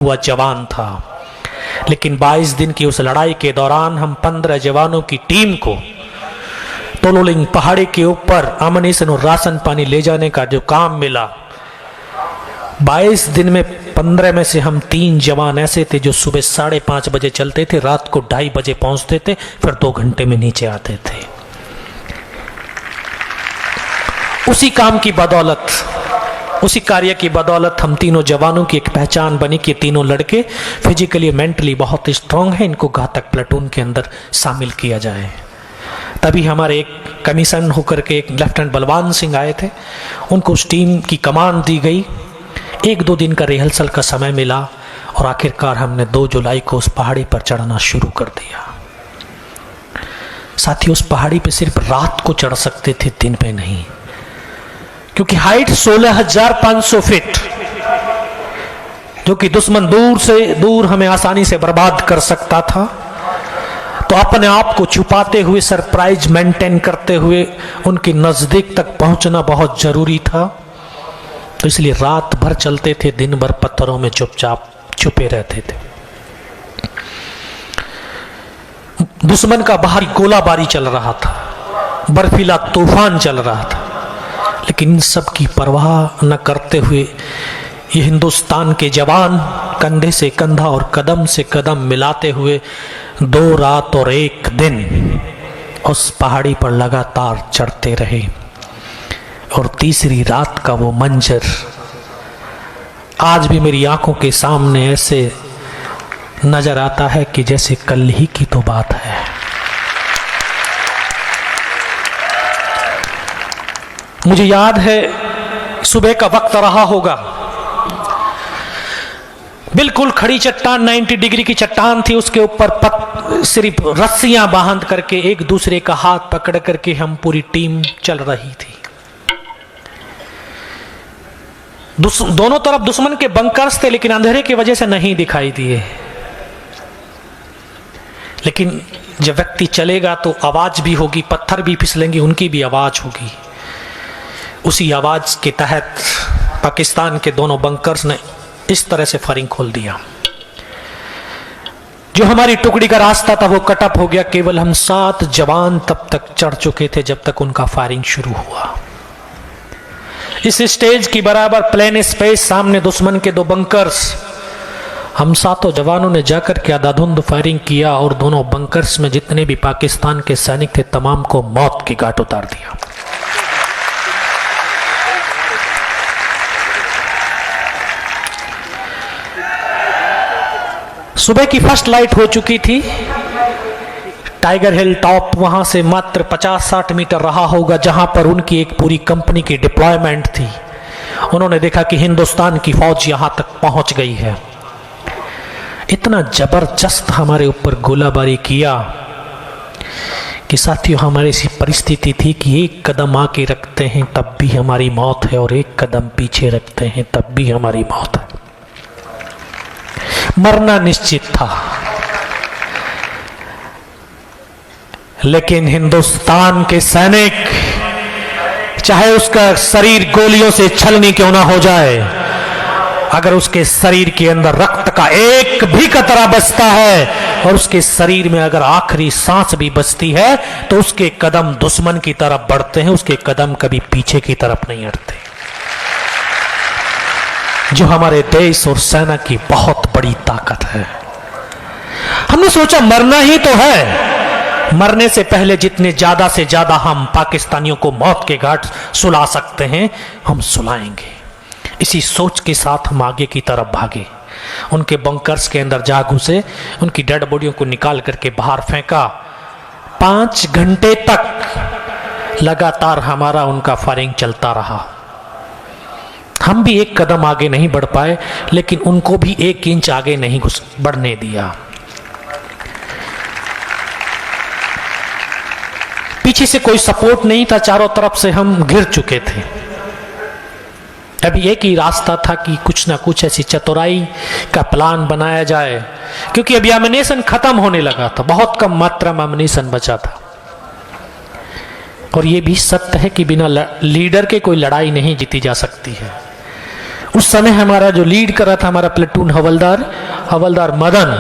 हुआ जवान था, लेकिन 22 दिन की उस लड़ाई के दौरान हम 15 जवानों की टीम को तोलोलिंग पहाड़ी के ऊपर अमनीसन और राशन पानी ले जाने का जो काम मिला, 22 दिन में 15 में से हम 3 जवान ऐसे थे जो सुबह 5:30 बजे चलते थे, रात को 2:30 बजे पहुंचते थे, फिर 2 घंटे में नीचे आते थे। उसी काम की बदौलत, उसी कार्य की बदौलत हम तीनों जवानों की एक पहचान बनी कि तीनों लड़के फिजिकली मेंटली बहुत स्ट्रांग हैं, इनको घातक प्लेटून के अंदर शामिल किया जाए। तभी हमारे एक कमीशन होकर के एक लेफ्टिनेंट बलवान सिंह आए थे, उनको उस टीम की कमान दी गई। 1-2 दिन का रिहर्सल का समय मिला और आखिरकार हमने 2 जुलाई को उस पहाड़ी पर चढ़ना शुरू कर दिया। साथियों, उस पहाड़ी पे सिर्फ रात को चढ़ सकते थे, दिन पे नहीं, क्योंकि हाइट 16,500 फीट, जो कि दुश्मन दूर से दूर हमें आसानी से बर्बाद कर सकता था। तो अपने आप को छुपाते हुए, सरप्राइज मेंटेन करते हुए उनके नजदीक तक पहुंचना बहुत जरूरी था। तो इसलिए रात भर चलते थे, दिन भर पत्थरों में चुपचाप छुपे रहते थे। दुश्मन का बाहरी गोलाबारी चल रहा था, बर्फीला तूफान चल रहा था, लेकिन इन सब की परवाह न करते हुए ये हिंदुस्तान के जवान कंधे से कंधा और कदम से कदम मिलाते हुए 2 रात और 1 दिन उस पहाड़ी पर लगातार चढ़ते रहे। और तीसरी रात का वो मंजर आज भी मेरी आंखों के सामने ऐसे नजर आता है कि जैसे कल ही की तो बात है। मुझे याद है सुबह का वक्त रहा होगा, बिल्कुल खड़ी चट्टान, 90 डिग्री की चट्टान थी, उसके ऊपर सिर्फ रस्सियां बांध करके एक दूसरे का हाथ पकड़ करके हम पूरी टीम चल रही थी। दोनों तरफ दुश्मन के बंकर्स थे, लेकिन अंधेरे की वजह से नहीं दिखाई दिए। लेकिन जब व्यक्ति चलेगा तो आवाज भी होगी, पत्थर भी फिसलेंगे, उनकी भी आवाज होगी। उसी आवाज के तहत पाकिस्तान के दोनों बंकर्स ने इस तरह से फायरिंग खोल दिया। जो हमारी टुकड़ी का रास्ता था वो कट ऑफ हो गया। केवल हम 7 जवान तब तक चढ़ चुके थे जब तक उनका फायरिंग शुरू हुआ। इस स्टेज की बराबर प्लेन स्पेस, सामने दुश्मन के 2 बंकर्स, हम 7 जवानों ने जाकर के आधाधुंध फायरिंग किया और दोनों बंकर्स में जितने भी पाकिस्तान के सैनिक थे तमाम को मौत की घाट उतार दिया। सुबह की फर्स्ट लाइट हो चुकी थी। टाइगर हिल टॉप वहां से मात्र 50-60 मीटर रहा होगा, जहां पर उनकी एक पूरी कंपनी की डिप्लॉयमेंट थी। उन्होंने देखा कि हिंदुस्तान की फौज यहां तक पहुंच गई है। इतना जबरदस्त हमारे ऊपर गोलाबारी किया कि साथियों, हमारी ऐसी परिस्थिति थी कि एक कदम आगे रखते हैं तब भी हमारी मौत है और एक कदम पीछे रखते हैं तब भी हमारी मौत है। मरना निश्चित था, लेकिन हिंदुस्तान के सैनिक, चाहे उसका शरीर गोलियों से छलनी क्यों ना हो जाए, अगर उसके शरीर के अंदर रक्त का एक भी कतरा बचता है और उसके शरीर में अगर आखिरी सांस भी बचती है तो उसके कदम दुश्मन की तरफ बढ़ते हैं, उसके कदम कभी पीछे की तरफ नहीं हटते। जो हमारे देश और सेना की बहुत बड़ी ताकत है। हमने सोचा मरना ही तो है, मरने से पहले जितने ज्यादा से ज्यादा हम पाकिस्तानियों को मौत के घाट सुला सकते हैं हम सुलाएंगे। इसी सोच के साथ हम आगे की तरफ भागे, उनके बंकर्स के अंदर जा घुसे, उनकी डेड बॉडियों को निकाल करके बाहर फेंका। 5 घंटे तक लगातार हमारा उनका फायरिंग चलता रहा। हम भी एक कदम आगे नहीं बढ़ पाए, लेकिन उनको भी 1 इंच आगे नहीं बढ़ने दिया। पीछे से कोई सपोर्ट नहीं था, चारों तरफ से हम घिर चुके थे। अभी एक ही रास्ता था कि कुछ ना कुछ ऐसी चतुराई का प्लान बनाया जाए, क्योंकि अभी एमिनेशन खत्म होने लगा था, बहुत कम मात्रा में एमिनेशन बचा था। और यह भी सत्य है कि बिना लीडर के कोई लड़ाई नहीं जीती जा सकती है। उस समय हमारा जो लीड कर रहा था हमारा प्लेटून हवलदार मदन,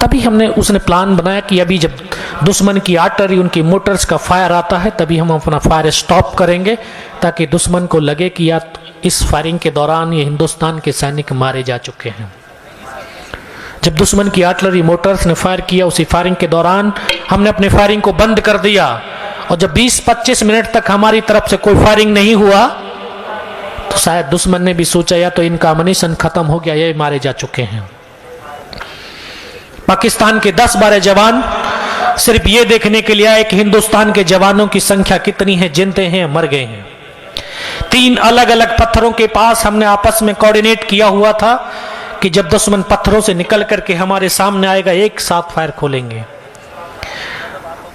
तभी हमने उसने प्लान बनाया कि अभी जब दुश्मन की आर्टरी उनकी मोटर्स का फायर आता है तभी हम अपना फायर स्टॉप करेंगे, ताकि दुश्मन को लगे कि या इस फायरिंग के दौरान ये हिंदुस्तान के सैनिक मारे जा चुके हैं। जब दुश्मन की आर्टलरी मोटर्स ने फायर किया, उसी फायरिंग के दौरान हमने अपने फायरिंग को बंद कर दिया, और जब 20-25 मिनट तक हमारी तरफ से कोई फायरिंग नहीं हुआ तो शायद दुश्मन ने भी सोचा या तो इनका अम्युनिशन खत्म हो गया, ये मारे जा चुके हैं। पाकिस्तान के 10-12 जवान सिर्फ ये देखने के लिए आए कि हिंदुस्तान के जवानों की संख्या कितनी है, जिंदे हैं मर गए हैं। 3 अलग अलग पत्थरों के पास हमने आपस में कोऑर्डिनेट किया हुआ था कि जब दुश्मन पत्थरों से निकल करके हमारे सामने आएगा एक साथ फायर खोलेंगे,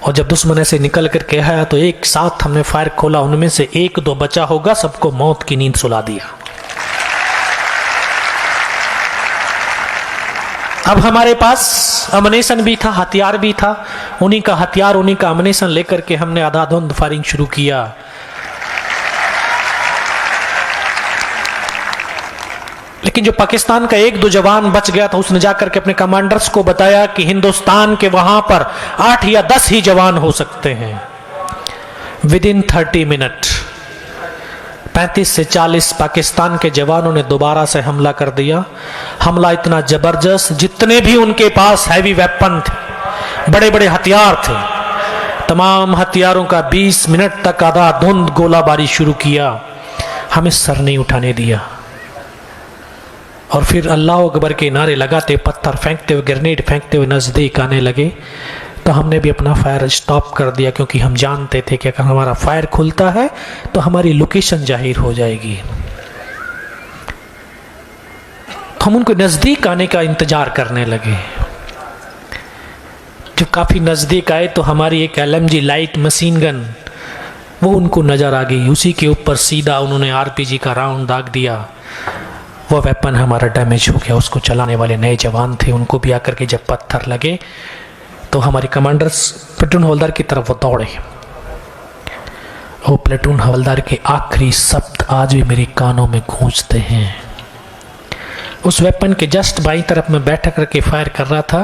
और जब दुश्मन ऐसे निकल करके आया तो एक साथ हमने फायर खोला, उनमें से 1-2 बचा होगा, सबको मौत की नींद सुला दिया। अब हमारे पास अम्युनिशन भी था, हथियार भी था, उन्हीं का हथियार उन्हीं का अम्युनिशन लेकर के हमने आधाधुंध फायरिंग शुरू किया। लेकिन जो पाकिस्तान का 1-2 जवान बच गया था, उसने जाकर के अपने कमांडर्स को बताया कि हिंदुस्तान के वहां पर 8 या 10 ही जवान हो सकते हैं। विदिन 30 मिनट 35 से 40 पाकिस्तान के जवानों ने दोबारा से हमला कर दिया। हमला इतना जबरदस्त, जितने भी उनके पास हैवी वेपन थे, बड़े बड़े हथियार थे, तमाम हथियारों का 20 मिनट तक आधाधुंध गोलाबारी शुरू किया। हमें सर नहीं उठाने दिया, और फिर अल्लाह अकबर के नारे लगाते, पत्थर फेंकते हुए, ग्रेनेड फेंकते हुए नजदीक आने लगे। तो हमने भी अपना फायर स्टॉप कर दिया, क्योंकि हम जानते थे कि अगर हमारा फायर खुलता है तो हमारी लोकेशन जाहिर हो जाएगी। हम उनको नजदीक आने का इंतजार करने लगे। जब काफी नजदीक आए तो हमारी एक LMG लाइट मशीन गन वो उनको नजर आ गई, उसी के ऊपर सीधा उन्होंने RPG का राउंड दाग दिया। वो वेपन हमारा डैमेज हो गया। उसको चलाने वाले नए जवान थे, उनको भी आकर के जब पत्थर लगे तो हमारे कमांडर्स प्लेटून हवलदार की तरफ वो दौड़े। वो प्लेटून हवलदार के आखिरी शब्द आज भी मेरे कानों में गूंजते हैं। उस वेपन के जस्ट बाईं तरफ में बैठ करके फायर कर रहा था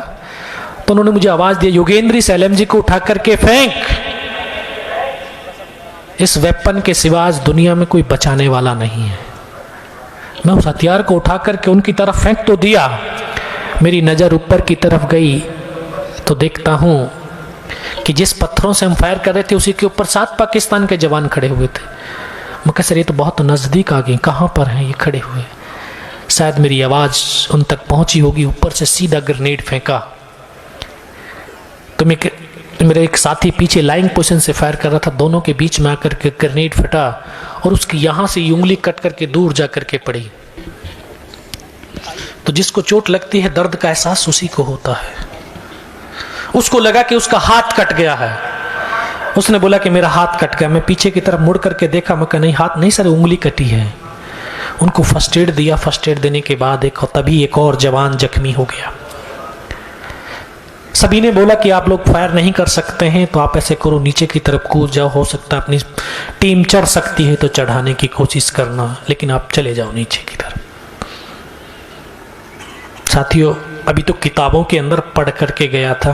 तो उन्होंने मुझे आवाज दी, योगेंद्र इस LMG को उठा करके फेंक, इस वेपन के सिवा आज दुनिया में कोई बचाने वाला नहीं है। मैं उस हथियार को उठा करके उनकी तरफ फेंक तो दिया, मेरी नजर ऊपर की तरफ गई तो देखता हूं कि जिस पत्थरों से हम फायर कर रहे थे उसी के ऊपर 7 पाकिस्तान के जवान खड़े हुए थे। मैं कह सर ये तो बहुत नजदीक आ गए, कहां पर हैं ये खड़े हुए? शायद मेरी आवाज उन तक पहुंची होगी, ऊपर से सीधा ग्रेनेड फेंका तो मेरे एक साथी पीछे लाइंग पोजीशन से फायर कर रहा था, दोनों के बीच में आकर के ग्रेनेड फटा और उसकी यहां से उंगली कट करके दूर जा करके पड़ी। तो जिसको चोट लगती है दर्द का एहसास उसी को होता है। उसको लगा कि उसका हाथ कट गया है, उसने बोला कि मेरा हाथ कट गया। मैं पीछे की तरफ मुड़ करके देखा, मैं कहा नहीं हाथ नहीं सर, उंगली कटी है। उनको फर्स्ट एड दिया, फर्स्ट एड देने के बाद तभी एक और जवान जख्मी हो गया। सभी ने बोला कि आप लोग फायर नहीं कर सकते हैं तो आप ऐसे करो, नीचे की तरफ कूद जाओ, हो सकता है अपनी टीम चढ़ सकती है तो चढ़ाने की कोशिश करना, लेकिन आप चले जाओ नीचे की तरफ। साथियों, अभी तो किताबों के अंदर पढ़ करके गया था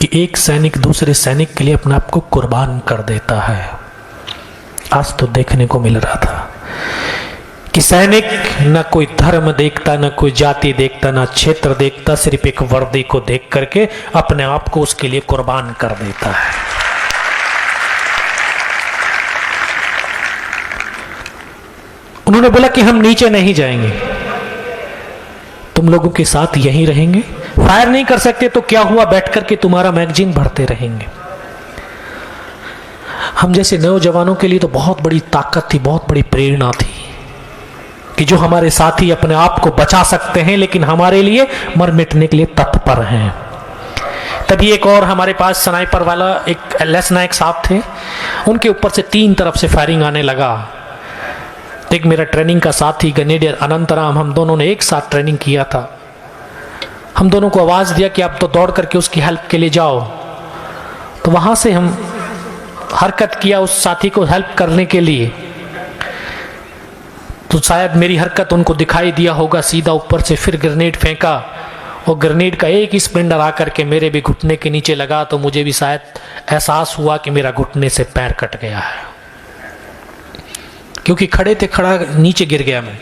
कि एक सैनिक दूसरे सैनिक के लिए अपने आप को कुर्बान कर देता है। आज तो देखने को मिल रहा था कि सैनिक न कोई धर्म देखता, न कोई जाति देखता, न क्षेत्र देखता, सिर्फ एक वर्दी को देख करके अपने आप को उसके लिए कुर्बान कर देता है। उन्होंने बोला कि हम नीचे नहीं जाएंगे, तुम लोगों के साथ यहीं रहेंगे, फायर नहीं कर सकते तो क्या हुआ, बैठ करके तुम्हारा मैगजीन भरते रहेंगे। हम जैसे नौजवानों के लिए तो बहुत बड़ी ताकत थी, बहुत बड़ी प्रेरणा थी कि जो हमारे साथी अपने आप को बचा सकते हैं लेकिन हमारे लिए मर मिटने के लिए तत्पर हैं। तभी एक और हमारे पास स्नाइपर वाला एक LS नायक साहब थे, उनके ऊपर से 3 तरफ से फायरिंग आने लगा। एक मेरा ट्रेनिंग का साथी ग्रेनेडियर अनंतराम, हम दोनों ने एक साथ ट्रेनिंग किया था। हम दोनों को आवाज दिया कि आप तो दौड़ करके उसकी हेल्प के लिए जाओ। तो वहां से हम हरकत किया उस साथी को हेल्प करने के लिए। तो शायद मेरी हरकत उनको दिखाई दिया होगा, सीधा ऊपर से फिर ग्रेनेड फेंका और ग्रेनेड का एक ही स्प्लेंडर आकर के मेरे भी घुटने के नीचे लगा, तो मुझे भी शायद एहसास हुआ कि मेरा घुटने से पैर कट गया है, क्योंकि खड़े थे, खड़ा नीचे गिर गया मैं।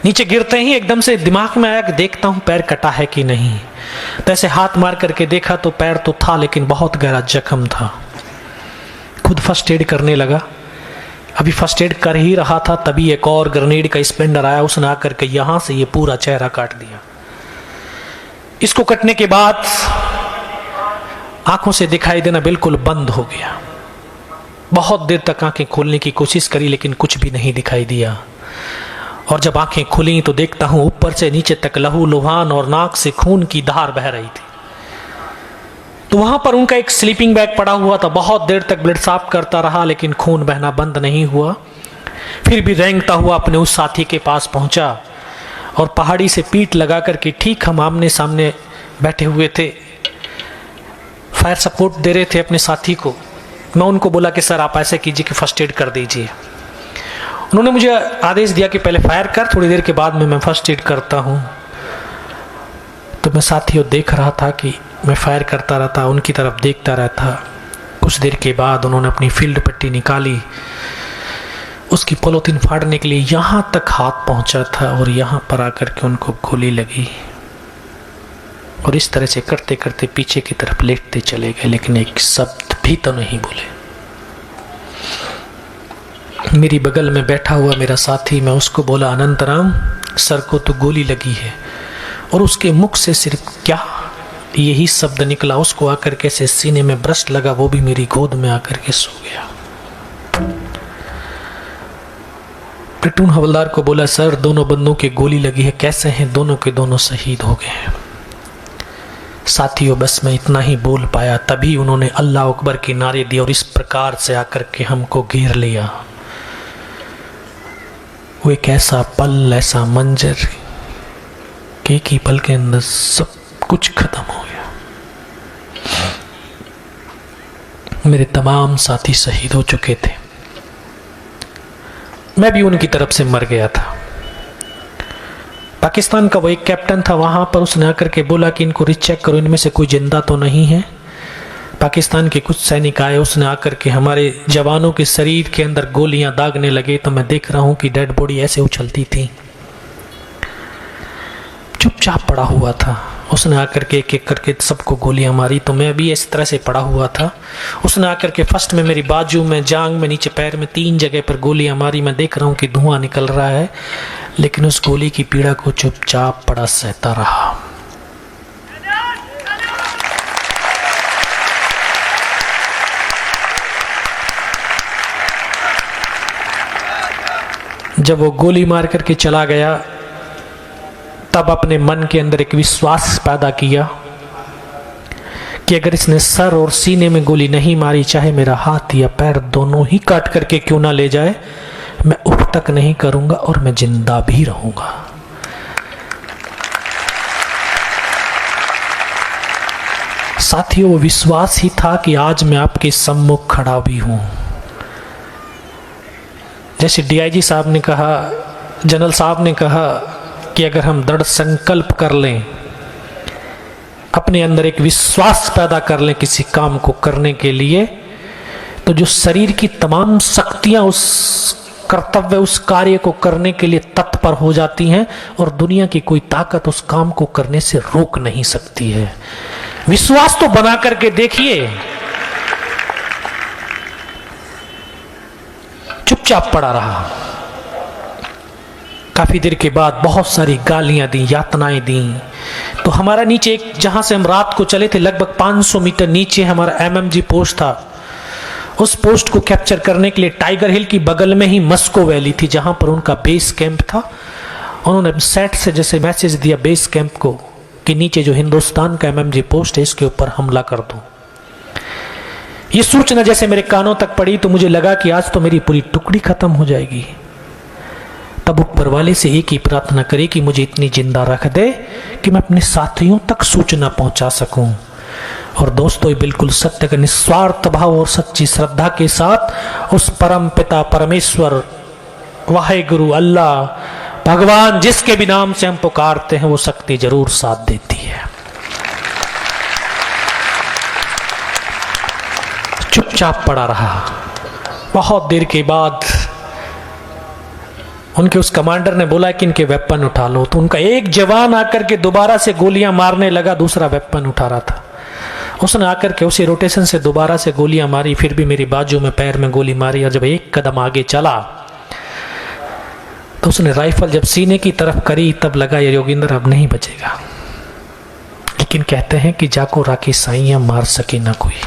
नीचे गिरते ही एकदम से दिमाग में आया कि देखता हूं पैर कटा है कि नहीं। तो ऐसे हाथ मार करके देखा तो पैर तो था, लेकिन बहुत गहरा जख्म था। खुद फर्स्ट एड करने लगा। अभी फर्स्ट एड कर ही रहा था, तभी एक और ग्रेनेड का स्प्लेंडर आया, उसने आकर के यहां से ये पूरा चेहरा काट दिया। इसको कटने के बाद आंखों से दिखाई देना बिल्कुल बंद हो गया। बहुत देर तक आंखें खोलने की कोशिश करी, लेकिन कुछ भी नहीं दिखाई दिया। और जब आंखें खुली तो देखता हूं ऊपर से नीचे तक लहू लुहान और नाक से खून की धार बह रही थी। तो वहां पर उनका एक स्लीपिंग बैग पड़ा हुआ था। बहुत देर तक ब्लड साफ करता रहा, लेकिन खून बहना बंद नहीं हुआ। फिर भी रेंगता हुआ अपने उस साथी के पास पहुंचा और पहाड़ी से पीठ लगा करके, ठीक हम आमने सामने बैठे हुए थे, फायर सपोर्ट दे रहे थे अपने साथी को। मैं उनको बोला कि सर आप ऐसे कीजिए कि फर्स्ट एड कर दीजिए। उन्होंने मुझे आदेश दिया कि पहले फायर कर, थोड़ी देर के बाद में मैं फर्स्ट एड करता हूं। तो मैं साथियों देख रहा था कि मैं फायर करता रहता, उनकी तरफ देखता रहता। कुछ देर के बाद उन्होंने अपनी फील्ड पट्टी निकाली, उसकी पॉलिथीन फाड़ने के लिए यहां तक हाथ पहुंचा था और यहां पर आकर के उनको गोली लगी और इस तरह से करते करते पीछे की तरफ लेटते चले गए, लेकिन एक शब्द भी तो नहीं बोले। मेरी बगल में बैठा हुआ मेरा साथी, मैं उसको बोला अनंतराम सर को तो गोली लगी है, और उसके मुख से सिर्फ क्या यही शब्द निकला। उसको आकर के से सीने में ब्रश लगा, वो भी मेरी गोद में आकर के सो गया। प्लेटून हवलदार को बोला सर दोनों बंदों के गोली लगी है, कैसे हैं? दोनों के दोनों शहीद हो गए हैं। साथियों बस मैं इतना ही बोल पाया, तभी उन्होंने अल्लाह अकबर के नारे दिए और इस प्रकार से आकर के हमको घेर लिया। वो एक ऐसा पल, ऐसा मंजर कि एक ही पल के अंदर सब कुछ खत्म हो गया। मेरे तमाम साथी शहीद हो चुके थे, मैं भी उनकी तरफ से मर गया था। पाकिस्तान का वो एक कैप्टन था, वहां पर उसने आकर के बोला कि इनको रिचेक करो, इनमें से कोई जिंदा तो नहीं है। पाकिस्तान के कुछ सैनिक आए, उसने आकर के हमारे जवानों के शरीर के अंदर गोलियां दागने लगे। तो मैं देख रहा हूं कि डेड बॉडी ऐसे उछलती थी। चुपचाप पड़ा हुआ था, उसने आकर के एक एक करके सबको गोलियां मारी। तो मैं भी इस तरह से पड़ा हुआ था। उसने आकर के फर्स्ट में मेरी बाजू में, जांग में, नीचे पैर में 3 जगह पर गोलियां मारी। मैं देख रहा हूं कि धुआं निकल रहा है, लेकिन उस गोली की पीड़ा को चुपचाप पड़ा सहता रहा। जब वो गोली मार करके चला गया, तब अपने मन के अंदर एक विश्वास पैदा किया कि अगर इसने सर और सीने में गोली नहीं मारी, चाहे मेरा हाथ या पैर दोनों ही काट करके क्यों ना ले जाए, मैं उठ तक नहीं करूंगा और मैं जिंदा भी रहूंगा। साथियों वो विश्वास ही था कि आज मैं आपके सम्मुख खड़ा भी हूं। जैसे डीआईजी साहब ने कहा, जनरल साहब ने कहा कि अगर हम दृढ़ संकल्प कर लें, अपने अंदर एक विश्वास पैदा कर लें किसी काम को करने के लिए, तो जो शरीर की तमाम शक्तियां उस कर्तव्य, उस कार्य को करने के लिए तत्पर हो जाती हैं और दुनिया की कोई ताकत उस काम को करने से रोक नहीं सकती है। विश्वास तो बना करके देखिए। चुपचाप पड़ा रहा। काफी देर के बाद बहुत सारी गालियां दी, यातनाएं दी। तो हमारा नीचे एक, जहां से हम रात को चले थे, लगभग 500 मीटर नीचे हमारा एमएमजी पोस्ट था। उस पोस्ट को कैप्चर करने के लिए टाइगर हिल की बगल में ही मस्को वैली थी, जहां पर उनका बेस कैंप था। उन्होंने सेट से जैसे मैसेज दिया बेस कैंप को कि नीचे जो हिंदुस्तान का एमएमजी पोस्ट है, इसके ऊपर हमला कर दो। ये सूचना जैसे मेरे कानों तक पड़ी तो मुझे लगा कि आज तो मेरी पूरी टुकड़ी खत्म हो जाएगी। तब ऊपर वाले से एक ही प्रार्थना करी कि मुझे इतनी जिंदा रख दे कि मैं अपने साथियों तक सूचना पहुंचा सकूं। और दोस्तों, बिल्कुल सत्य का निस्वार्थ भाव और सच्ची श्रद्धा के साथ उस परम पिता परमेश्वर वाहेगुरु, अल्लाह, भगवान, जिसके भी नाम से हम पुकारते हैं वो शक्ति जरूर साथ देती है। चुपचाप पड़ा रहा। बहुत देर के बाद उनके उस कमांडर ने बोला कि इनके वेपन उठा लो, तो उनका एक जवान आकर के दोबारा से गोलियां मारने लगा, दूसरा वेपन उठा रहा था। उसने आकर के उसी रोटेशन से दोबारा से गोलियां मारी, फिर भी मेरी बाजू में, पैर में गोली मारी, और जब एक कदम आगे चला तो उसने राइफल जब सीने की तरफ करी तब लगा ये योगेंद्र अब नहीं बचेगा। लेकिन कहते हैं कि जाको राखी साइयां मार सके ना कोई।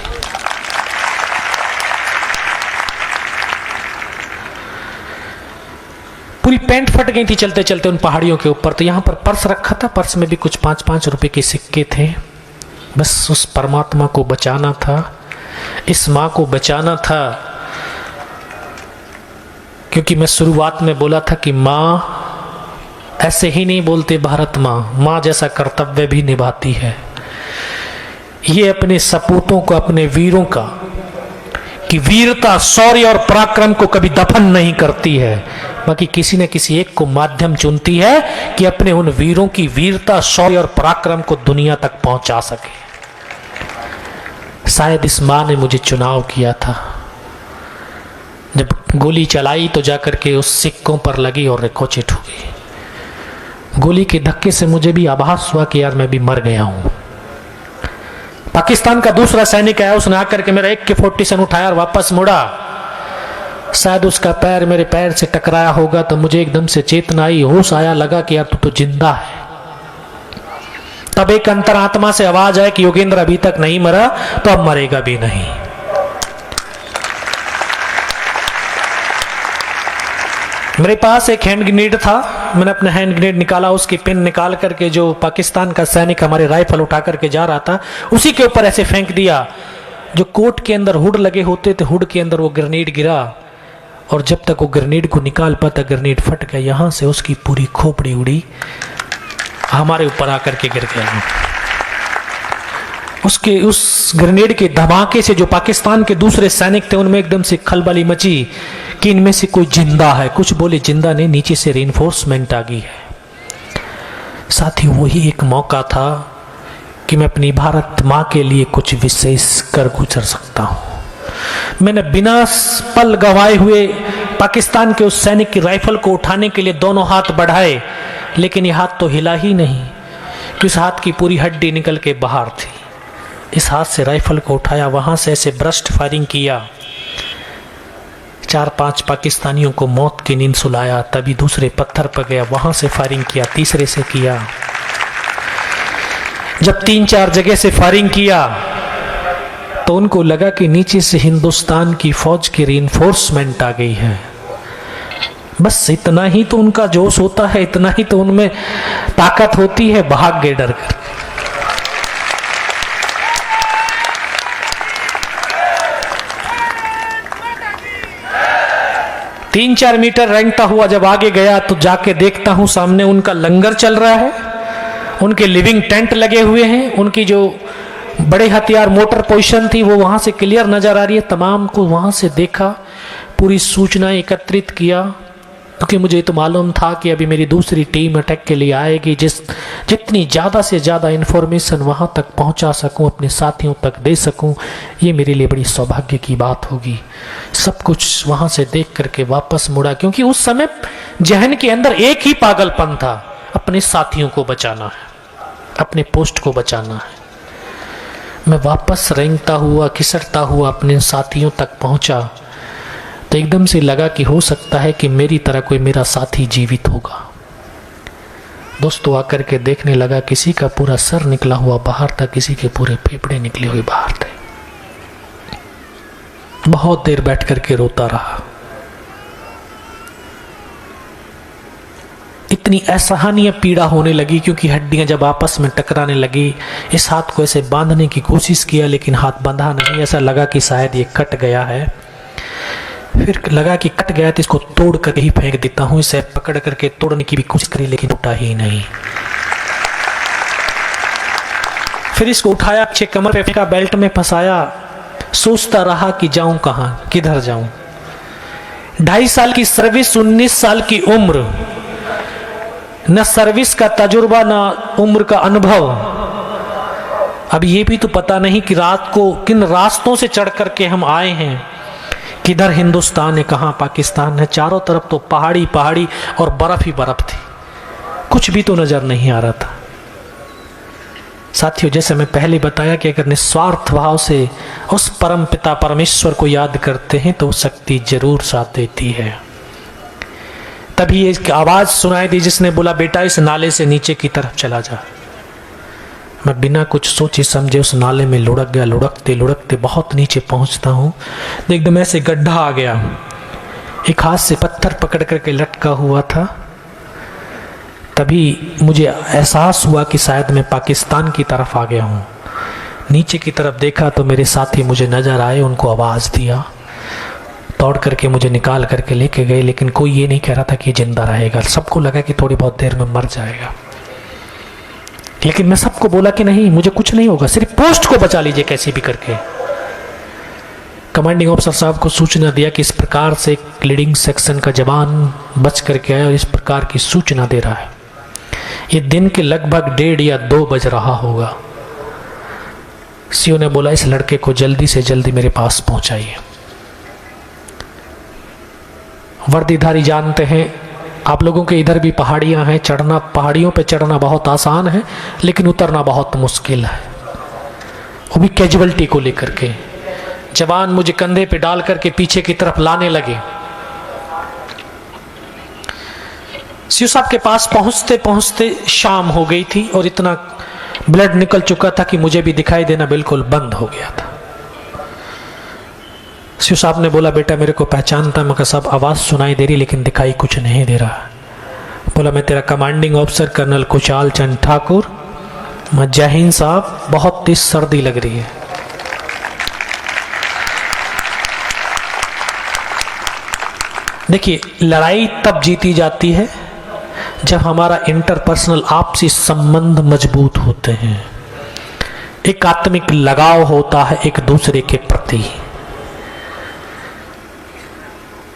पूरी पैंट फट गई थी चलते चलते उन पहाड़ियों के ऊपर। तो यहां पर पर्स रखा था, पर्स में भी कुछ 5-5 रुपए के सिक्के थे। बस उस परमात्मा को बचाना था, इस मां को बचाना था, क्योंकि मैं शुरुआत में बोला था कि मां ऐसे ही नहीं बोलते भारत मां, मां जैसा कर्तव्य भी निभाती है। ये अपने सपूतों को, अपने वीरों का कि वीरता, शौर्य और पराक्रम को कभी दफन नहीं करती है, बाकी किसी न किसी एक को माध्यम चुनती है कि अपने उन वीरों की वीरता, शौर्य और पराक्रम को दुनिया तक पहुंचा सके। शायद इस मां ने मुझे चुनाव किया था। जब गोली चलाई तो जाकर के उस सिक्कों पर लगी और रिकॉचिट हो गई। गोली के धक्के से मुझे भी आभास हुआ कि यार मैं भी मर गया हूं। पाकिस्तान का दूसरा सैनिक आया, उसने आकर के मेरा AK-47 उठाया और वापस मुड़ा। शायद उसका पैर मेरे पैर से टकराया होगा, तो मुझे एकदम से चेतना आई, होश आया, लगा कि यार तू तो जिंदा है। तब एक अंतरात्मा से आवाज आए कि योगेंद्र अभी तक नहीं मरा तो अब मरेगा भी नहीं। मेरे पास एक हैंड ग्रेनेड था, मैंने अपना हैंड ग्रेनेड निकाला, उसकी पिन निकाल करके जो पाकिस्तान का सैनिक हमारे राइफल उठा करके जा रहा था उसी के ऊपर ऐसे फेंक दिया। जो कोट के अंदर हुड लगे होते थे, हुड के अंदर वो ग्रेनेड गिरा, और जब तक वो ग्रेनेड को निकाल पाता ग्रेनेड फट गया, यहां से उसकी पूरी खोपड़ी उड़ी, हमारे ऊपर आकर के गिर गया। उसके उस ग्रेनेड के धमाके से जो पाकिस्तान के दूसरे सैनिक थे उनमें एकदम से खलबली मची कि इनमें से कोई जिंदा है। कुछ बोले जिंदा नहीं, नीचे से रेनफोर्समेंट आ गई है। साथ ही वही एक मौका था कि मैं अपनी भारत माँ के लिए कुछ विशेष कर गुजर सकता हूं। मैंने बिना पल गंवाए हुए पाकिस्तान के उस सैनिक की राइफल को उठाने के लिए दोनों हाथ बढ़ाए, लेकिन ये हाथ तो हिला ही नहीं कि उस हाथ की पूरी हड्डी निकल के बाहर थी। इस हाथ से राइफल को उठाया, वहां से ऐसे ब्रस्ट फायरिंग किया, 4-5 पाकिस्तानियों को मौत की नींद सुलाया। तभी दूसरे पत्थर पर गया, वहां से फायरिंग किया, तीसरे से किया। जब 3-4 जगह से फायरिंग किया तो उनको लगा कि नीचे से हिंदुस्तान की फौज की रीइंफोर्समेंट आ गई है। बस इतना ही तो उनका जोश होता है, इतना ही तो उनमें ताकत होती है, भाग गए डर कर। तीन 4 मीटर रेंगता हुआ जब आगे गया तो जाके देखता हूं सामने उनका लंगर चल रहा है, उनके लिविंग टेंट लगे हुए हैं, उनकी जो बड़े हथियार मोटर पोजीशन थी वो वहां से क्लियर नजर आ रही है। तमाम को वहां से देखा, पूरी सूचना एकत्रित किया, क्योंकि मुझे तो मालूम था कि अभी मेरी दूसरी टीम अटैक के लिए आएगी। जितनी ज़्यादा से ज़्यादा इन्फॉर्मेशन वहां तक पहुंचा सकूं, अपने साथियों तक दे सकूं, ये मेरे लिए बड़ी सौभाग्य की बात होगी। सब कुछ वहां से देख करके वापस मुड़ा, क्योंकि उस समय जहन के अंदर एक ही पागलपन था, अपने साथियों को बचाना है, अपने पोस्ट को बचाना है। मैं वापस रेंगता हुआ, खिसकता हुआ अपने साथियों तक पहुंचा तो एकदम से लगा कि हो सकता है कि मेरी तरह कोई मेरा साथी जीवित होगा। दोस्तों आकर के देखने लगा, किसी का पूरा सर निकला हुआ बाहर था, किसी के पूरे फेफड़े निकले हुए बाहर थे। बहुत देर बैठ करके रोता रहा। इतनी असहनीय पीड़ा होने लगी, क्योंकि हड्डियां जब आपस में टकराने लगी। इस हाथ को ऐसे बांधने की कोशिश किया, लेकिन हाथ बंधा नहीं। ऐसा लगा कि शायद ये कट गया है। फिर लगा कि कट गया तो इसको तोड़ कर ही फेंक देता हूं। इसे पकड़ करके तोड़ने की भी कोशिश करी, लेकिन टूटा ही नहीं। फिर इसको उठाया, पीछे कमर पे फेंका, बेल्ट में फंसाया। सोचता रहा कि जाऊं कहां, किधर जाऊं। 2.5 साल की सर्विस, 19 साल की उम्र, न सर्विस का तजुर्बा न उम्र का अनुभव। अब ये भी तो पता नहीं कि रात को किन रास्तों से चढ़ करके हम आए हैं, किधर हिंदुस्तान है, कहाँ पाकिस्तान है। चारों तरफ तो पहाड़ी पहाड़ी और बर्फ ही बर्फ थी, कुछ भी तो नजर नहीं आ रहा था। साथियों, जैसे मैं पहले बताया कि अगर निस्वार्थ भाव से उस परम पिता परमेश्वर को याद करते हैं तो शक्ति जरूर साथ देती है। तभी एक आवाज सुनाई दी जिसने बोला, बेटा इस नाले से नीचे की तरफ चला जा। मैं बिना कुछ सोचे समझे उस नाले में लुढ़क गया। लुढ़कते लुढ़कते बहुत नीचे पहुंचता हूं तो एकदम ऐसे गड्ढा आ गया। एक हाथ से पत्थर पकड़ करके लटका हुआ था। तभी मुझे एहसास हुआ कि शायद मैं पाकिस्तान की तरफ आ गया हूं। नीचे की तरफ देखा तो मेरे साथी मुझे नजर आए, उनको आवाज दिया, दौड़ करके मुझे निकाल करके लेके गए। लेकिन कोई ये नहीं कह रहा था कि जिंदा रहेगा, सबको लगा कि थोड़ी बहुत देर में मर जाएगा। लेकिन मैं सबको बोला कि नहीं, मुझे कुछ नहीं होगा, सिर्फ पोस्ट को बचा लीजिए कैसे भी करके। कमांडिंग ऑफिसर साहब को सूचना दिया कि इस प्रकार से एक लीडिंग सेक्शन का जवान बच करके आया और इस प्रकार की सूचना दे रहा है। ये दिन के लगभग 1:30 या 2 बज रहा होगा। सीओ ने बोला, इस लड़के को जल्दी से जल्दी मेरे पास पहुंचाइए। वर्दीधारी जानते हैं, आप लोगों के इधर भी पहाड़ियां हैं, चढ़ना, पहाड़ियों पे चढ़ना बहुत आसान है लेकिन उतरना बहुत मुश्किल है, वो भी कैजुअलिटी को लेकर के। जवान मुझे कंधे पे डाल करके पीछे की तरफ लाने लगे। सीओ साहब के पास पहुंचते पहुंचते शाम हो गई थी और इतना ब्लड निकल चुका था कि मुझे भी दिखाई देना बिल्कुल बंद हो गया था। सीओ साहब ने बोला, बेटा मेरे को पहचानता, मगर सब आवाज सुनाई दे रही लेकिन दिखाई कुछ नहीं दे रहा। बोला, मैं तेरा commanding officer colonel Kushal Chand Thakur. मैं, जय हिंद साहब, बहुत तेज सर्दी लग रही है। देखिए, लड़ाई तब जीती जाती है जब हमारा इंटरपर्सनल आपसी संबंध मजबूत होते हैं, एक आत्मिक लगाव होता है एक दूसरे के प्रति,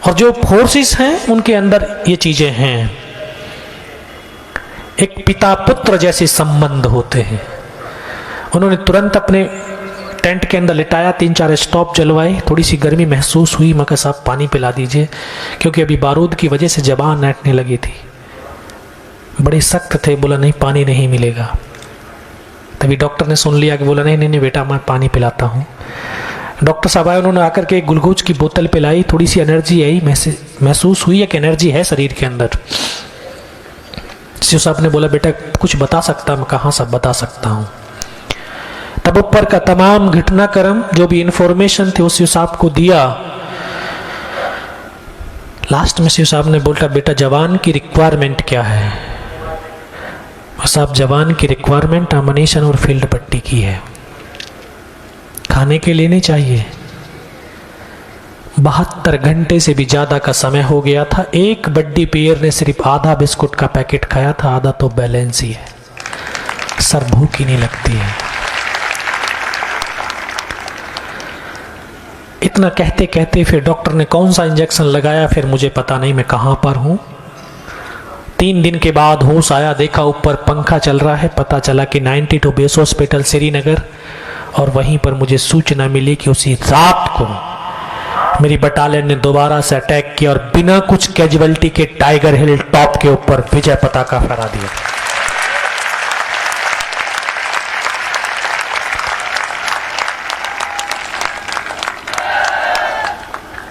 और जो फोर्सेस हैं उनके अंदर ये चीजें हैं। एक पिता पुत्र जैसे संबंध होते हैं। उन्होंने तुरंत अपने टेंट के अंदर लिटाया, 3-4 स्टॉप जलवाए। थोड़ी सी गर्मी महसूस हुई, मगर साहब पानी पिला दीजिए, क्योंकि अभी बारूद की वजह से जबान ऐंठने लगी थी, बड़े सख्त थे। बोला, नहीं पानी नहीं मिलेगा। तभी डॉक्टर ने सुन लिया कि बोला, नहीं नहीं नहीं बेटा, मैं पानी पिलाता हूँ। डॉक्टर साहब आए, उन्होंने आकर के एक ग्लूकोज की बोतल पिलाई। थोड़ी सी एनर्जी आई, महसूस हुई है कि एनर्जी है शरीर के अंदर। सीओ साहब ने बोला, बेटा कुछ बता सकता? मैं कहाँ सब बता सकता हूँ। तब ऊपर का तमाम घटनाक्रम जो भी इंफॉर्मेशन थी उस सीओ साहब को दिया। लास्ट में सीओ साहब ने बोला, बेटा जवान की रिक्वायरमेंट क्या है? साहब, जवान की रिक्वायरमेंट अमनीशन और फील्ड पट्टी की है, खाने के लिए नहीं चाहिए। 72 घंटे से भी ज्यादा का समय हो गया था। एक बड्डी पेयर ने सिर्फ आधा बिस्कुट का पैकेट खाया था, आधा तो बैलेंस ही है। सर भूख ही नहीं लगती है। इतना कहते कहते फिर डॉक्टर ने कौन सा इंजेक्शन लगाया, फिर मुझे पता नहीं मैं कहां पर हूं। 3 दिन के बाद होश आया, देखा ऊपर पंखा चल रहा है। पता चला कि 92 बेस हॉस्पिटल श्रीनगर, और वहीं पर मुझे सूचना मिली कि उसी रात को मेरी बटालियन ने दोबारा से अटैक किया और बिना कुछ कैजुअलिटी के टाइगर हिल टॉप के ऊपर विजय पताका फहरा दिया।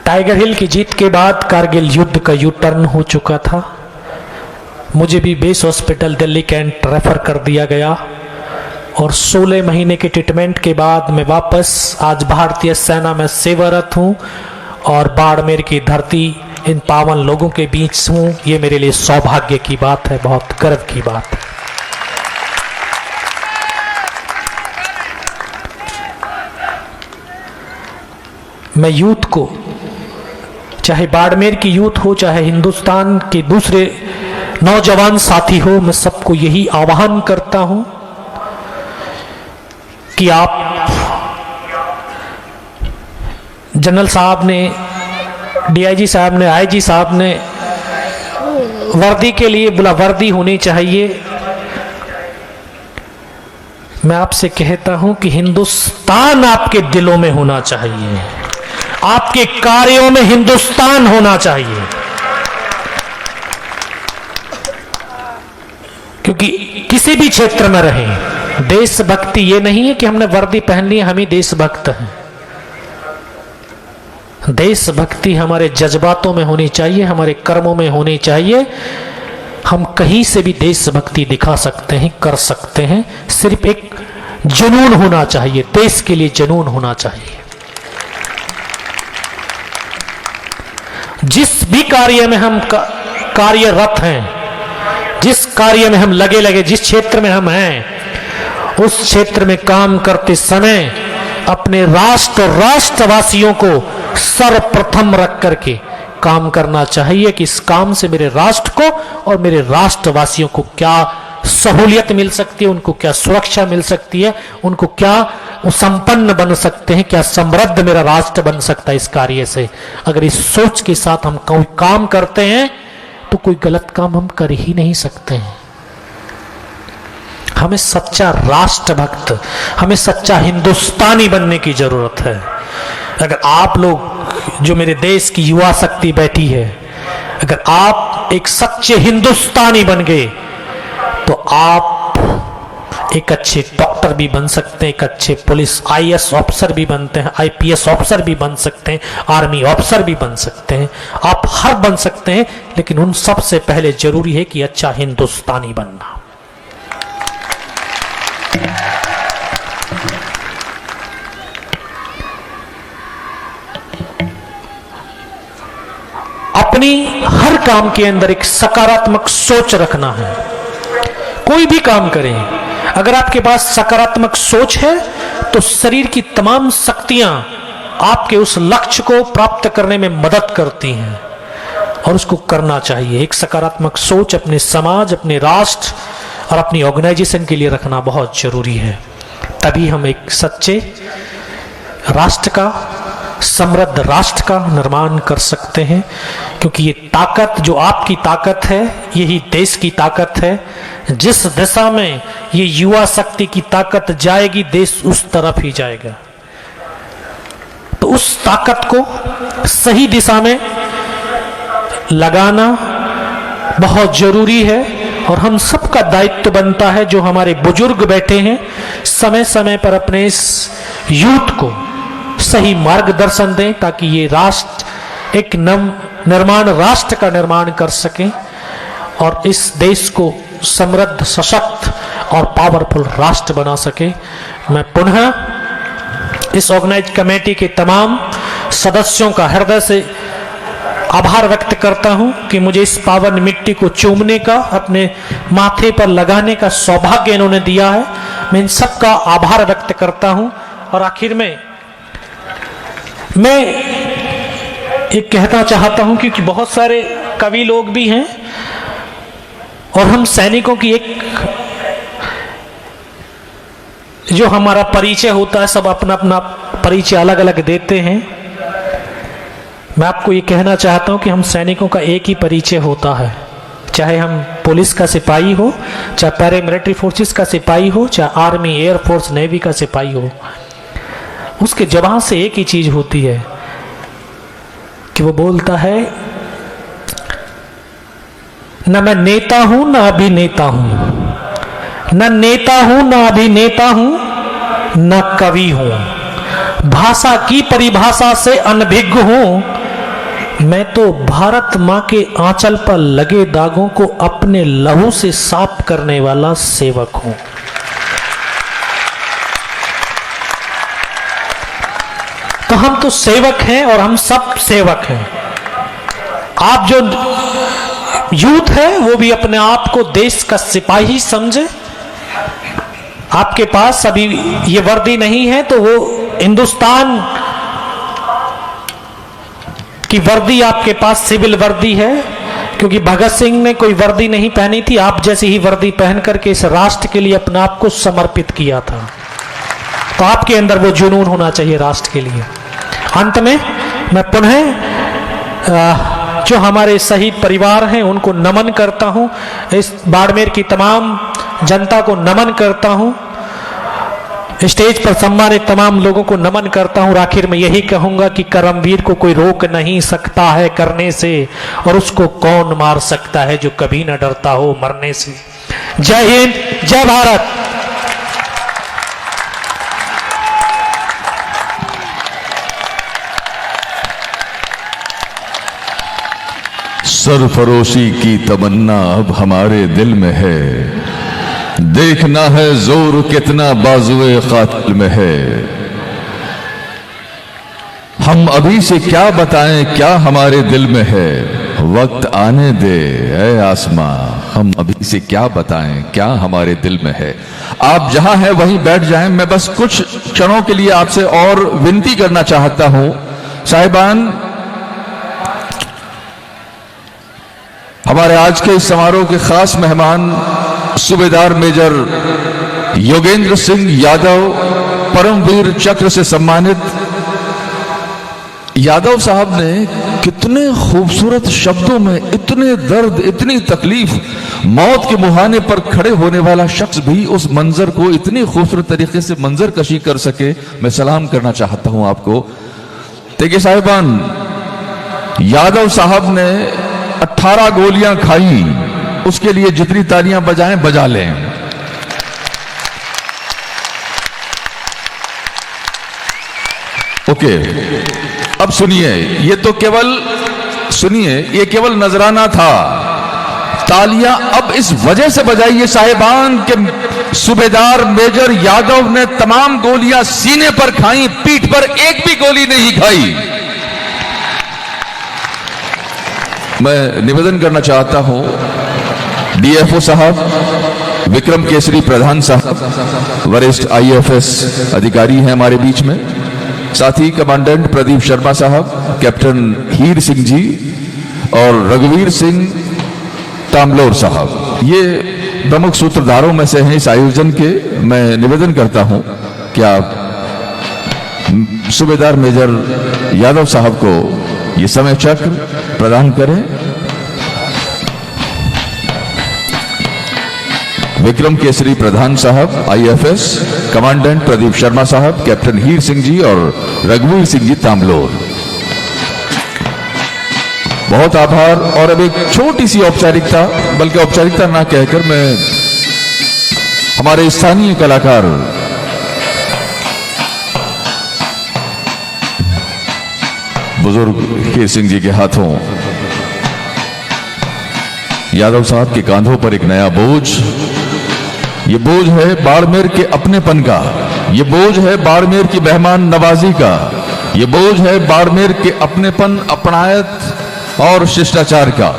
टाइगर हिल की जीत के बाद कारगिल युद्ध का यू टर्न हो चुका था। मुझे भी base hospital Delhi cantt refer कर दिया गया, और 16 महीने के ट्रीटमेंट के बाद मैं वापस आज भारतीय सेना में सेवारत हूं और बाड़मेर की धरती इन पावन लोगों के बीच हूं। ये मेरे लिए सौभाग्य की बात है, बहुत गर्व की बात है। मैं यूथ को, चाहे बाड़मेर की यूथ हो, चाहे हिंदुस्तान के दूसरे नौजवान साथी हो, मैं सबको यही आह्वान करता हूं कि आप, जनरल साहब ने डीआईजी साहब ने, आईजी साहब ने वर्दी के लिए बोला वर्दी होनी चाहिए। मैं आपसे कहता हूं कि हिंदुस्तान आपके दिलों में होना चाहिए, आपके कार्यों में हिंदुस्तान होना चाहिए। क्योंकि किसी भी क्षेत्र में रहें, देशभक्ति ये नहीं है कि हमने वर्दी पहन ली हम ही देशभक्त हैं। देशभक्ति हमारे जज्बातों में होनी चाहिए, हमारे कर्मों में होनी चाहिए। हम कहीं से भी देशभक्ति दिखा सकते हैं, कर सकते हैं। सिर्फ एक जुनून होना चाहिए, देश के लिए जुनून होना चाहिए। जिस भी कार्य में हम कार्यरत हैं, जिस कार्य में हम लगे, जिस क्षेत्र में हम हैं, उस क्षेत्र में काम करते समय अपने राष्ट्र और राष्ट्रवासियों को सर्वप्रथम रख करके काम करना चाहिए कि इस काम से मेरे राष्ट्र को और मेरे राष्ट्रवासियों को क्या सहूलियत मिल सकती है, उनको क्या सुरक्षा मिल सकती है, उनको क्या संपन्न बन सकते हैं, क्या समृद्ध मेरा राष्ट्र बन सकता है इस कार्य से। अगर इस सोच के साथ हम कोई काम करते हैं तो कोई गलत काम हम कर ही नहीं सकते हैं। हमें सच्चा राष्ट्रभक्त, हमें सच्चा हिंदुस्तानी बनने की जरूरत है। अगर आप लोग, जो मेरे देश की युवा शक्ति बैठी है, अगर आप एक सच्चे हिंदुस्तानी बन गए तो आप एक अच्छे डॉक्टर भी बन सकते हैं, एक अच्छे पुलिस आईएएस ऑफिसर भी बनते हैं, आईपीएस ऑफिसर भी बन सकते हैं, आर्मी ऑफिसर भी बन सकते हैं, आप हर बन सकते हैं। लेकिन उन सब से पहले जरूरी है कि अच्छा हिंदुस्तानी बनना। अपनी हर काम के अंदर एक सकारात्मक सोच रखना है। कोई भी काम करें, अगर आपके पास सकारात्मक सोच है तो शरीर की तमाम शक्तियां आपके उस लक्ष्य को प्राप्त करने में मदद करती हैं और उसको करना चाहिए। एक सकारात्मक सोच अपने समाज, अपने राष्ट्र और अपनी ऑर्गेनाइजेशन के लिए रखना बहुत जरूरी है। तभी हम एक सच्चे राष्ट्र का, समृद्ध राष्ट्र का निर्माण कर सकते हैं। क्योंकि ये ताकत, जो आपकी ताकत है, यही देश की ताकत है। जिस दिशा में ये युवा शक्ति की ताकत जाएगी, देश उस तरफ ही जाएगा। तो उस ताकत को सही दिशा में लगाना बहुत जरूरी है और हम सबका दायित्व बनता है, जो हमारे बुजुर्ग बैठे हैं, समय समय पर अपने इस यूथ को सही मार्गदर्शन दें ताकि ये राष्ट्र एक निर्माण राष्ट्र का निर्माण कर सकें और इस देश को समृद्ध, सशक्त और पावरफुल राष्ट्र बना सके। मैं पुनः इस ऑर्गेनाइज कमेटी के तमाम सदस्यों का हृदय से आभार व्यक्त करता हूं कि मुझे इस पावन मिट्टी को चूमने का, अपने माथे पर लगाने का सौभाग्य इन्होंने दिया है। मैं इन सब का आभार व्यक्त करता हूं। और आखिर में मैं ये कहना चाहता हूं क्योंकि बहुत सारे कवि लोग भी हैं और हम सैनिकों की एक जो हमारा परिचय होता है, सब अपना अपना परिचय अलग अलग देते हैं। मैं आपको ये कहना चाहता हूं कि हम सैनिकों का एक ही परिचय होता है, चाहे हम पुलिस का सिपाही हो, चाहे पैरामिलिट्री फोर्सेस का सिपाही हो, चाहे आर्मी, एयरफोर्स, नेवी का सिपाही हो। उसके जवान से एक ही चीज होती है कि वो बोलता है, न मैं नेता हूं न अभिनेता हूं, न नेता हूं न अभिनेता हूं, न कवि हूं, भाषा की परिभाषा से अनभिज्ञ हूं। मैं तो भारत मां के आंचल पर लगे दागों को अपने लहू से साफ करने वाला सेवक हूं। तो हम तो सेवक हैं और हम सब सेवक हैं। आप जो यूथ है वो भी अपने आप को देश का सिपाही समझे। आपके पास अभी ये वर्दी नहीं है तो वो हिंदुस्तान की वर्दी आपके पास सिविल वर्दी है, क्योंकि भगत सिंह ने कोई वर्दी नहीं पहनी थी, आप जैसी ही वर्दी पहन करके इस राष्ट्र के लिए अपने आप को समर्पित किया था। तो आपके अंदर वो जुनून होना चाहिए राष्ट्र के लिए। अंत में मैं पुनः जो हमारे शहीद परिवार हैं उनको नमन करता हूं। इस बाड़मेर की तमाम जनता को नमन करता हूं। स्टेज पर सम्मानित तमाम लोगों को नमन करता हूं। आखिर में यही कहूंगा कि करमवीर को कोई रोक नहीं सकता है करने से, और उसको कौन मार सकता है जो कभी न डरता हो मरने से। जय हिंद, जय भारत। सरफरोशी की तमन्ना अब हमारे दिल में है, देखना है जोर कितना बाजुए कातिल में है। हम अभी से क्या बताएं क्या हमारे दिल में है, वक्त आने दे ऐ आसमां, हम अभी से क्या बताएं क्या हमारे दिल में है। आप जहां हैं वहीं बैठ जाएं। मैं बस कुछ क्षणों के लिए आपसे और विनती करना चाहता हूं। साहिबान, हमारे आज के इस समारोह के खास मेहमान सूबेदार मेजर योगेंद्र सिंह यादव, परमवीर चक्र से सम्मानित। यादव साहब ने कितने खूबसूरत शब्दों में इतने दर्द, इतनी तकलीफ, मौत के मुहाने पर खड़े होने वाला शख्स भी उस मंजर को इतनी खूबसूरत तरीके से मंजर कशी कर सके, मैं सलाम करना चाहता हूं आपको। देखिए साहिबान, यादव साहब ने 18 गोलियां खाई, उसके लिए जितनी तालियां बजाएं बजा लें। ओके, अब सुनिए, ये तो केवल सुनिए, ये केवल नजराना था। तालियां अब इस वजह से बजाइए साहिबान के सूबेदार मेजर यादव ने तमाम गोलियां सीने पर खाई, पीठ पर एक भी गोली नहीं खाई। मैं निवेदन करना चाहता हूं, डीएफओ साहब, विक्रम केसरी प्रधान साहब, वरिष्ठ आईएफएस अधिकारी हैं हमारे बीच में, साथ ही कमांडेंट प्रदीप शर्मा साहब, कैप्टन हीर सिंह जी और रघुवीर सिंह तामलोर साहब, ये प्रमुख सूत्रधारों में से हैं इस आयोजन के। मैं निवेदन करता हूं कि आप सूबेदार मेजर यादव साहब को ये समय चक्र प्रदान करें। विक्रम केसरी प्रधान साहब आईएफएस, कमांडेंट प्रदीप शर्मा साहब, कैप्टन हीर सिंह जी और रघुवीर सिंह जी तामलोर, बहुत आभार। और अब एक छोटी सी औपचारिकता, बल्कि औपचारिकता ना कहकर मैं हमारे स्थानीय कलाकार बुजुर्ग हीर सिंह जी के हाथों यादव साहब के कांधों पर एक नया बोझ, ये बोझ है बाड़मेर के अपनेपन का, ये बोझ है बाड़मेर की मेहमान नवाजी का, ये बोझ है बाड़मेर के अपनेपन, अपनायत और शिष्टाचार का।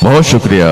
बहुत शुक्रिया।